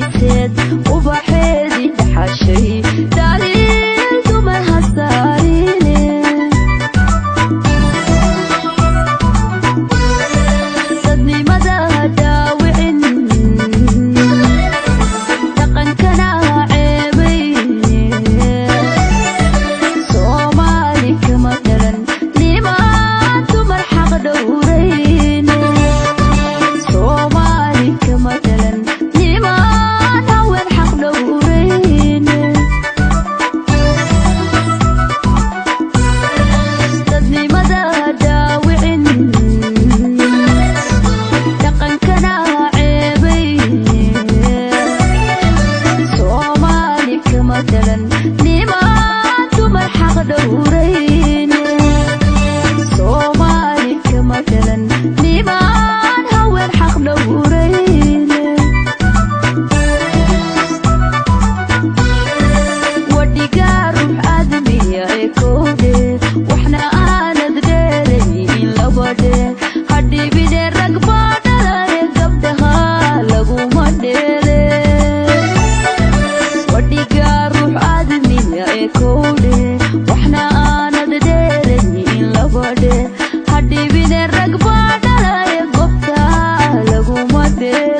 ديسد وبحيدي تحشي دليل دمر هالساريني صدني مدى داوعن دقن كنا عيبي صومالي كمثلا لما دمر حق دورين صومالي كمثلا لما نوين حق دورين صدني مدى داوعن دقن كنا عيبي صومالي كمثلا لما دمر حق دورين صومالي كمثلا لما نوين حق دورين ودي قاروح آدمي يا إيكودي وإحنا أنا دقيرين لبدي هدي بيدي رقبة دلالي قبدها لقو مديري ودي قاروح آدمي يا إيكودي وإحنا أنا دقيرين لبدي هدي بيدي رقبة دلالي قبدها لقو مديري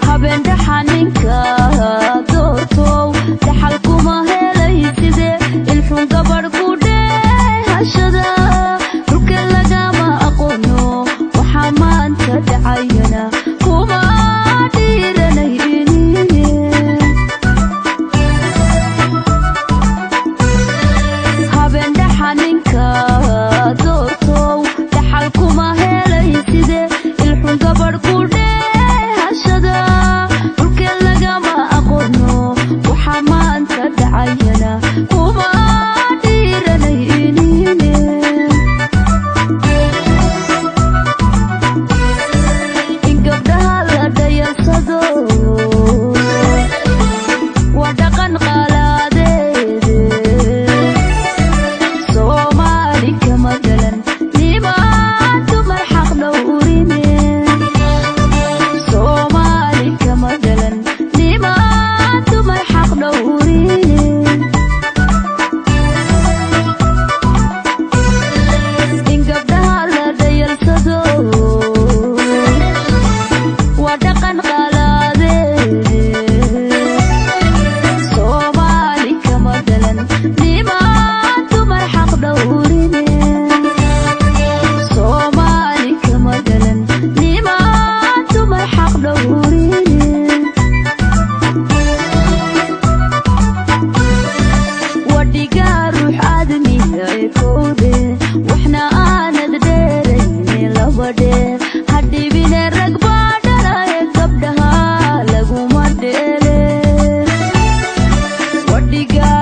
habeen dhaxaninka doortow dhaxalkuma helayside ilxun gabadh ku dheehashada dhulka lagama aqoono waxaa maanta dhacayana kuma dhiiranayni habeen dhaxaninka doortow dhaxalkuma helayside ilxun gabadh ku dheehashada dhulka lagama aqoono waxaa maanta dhacayana kuma dhiiranayni in gabdhaha la dhayarsado waa dhaqan qalaadeede soomaali kamadalan lima dumar xaq dhowrine soomaali kamadalan lima dumar xaq dhowrine in gabdhaha la dhayarsado waa dhaqan qalaadeede soomaali kamadalan lima dumar xaq dhowrine soomaali kamadalan lima dumar xaq dhowrine wadhigaa ruux aadamiga eekowde waxna aanad dheerayne labadhe hadhibine ragbaa dhalaye gabdhaha laguma dheele wadhigaa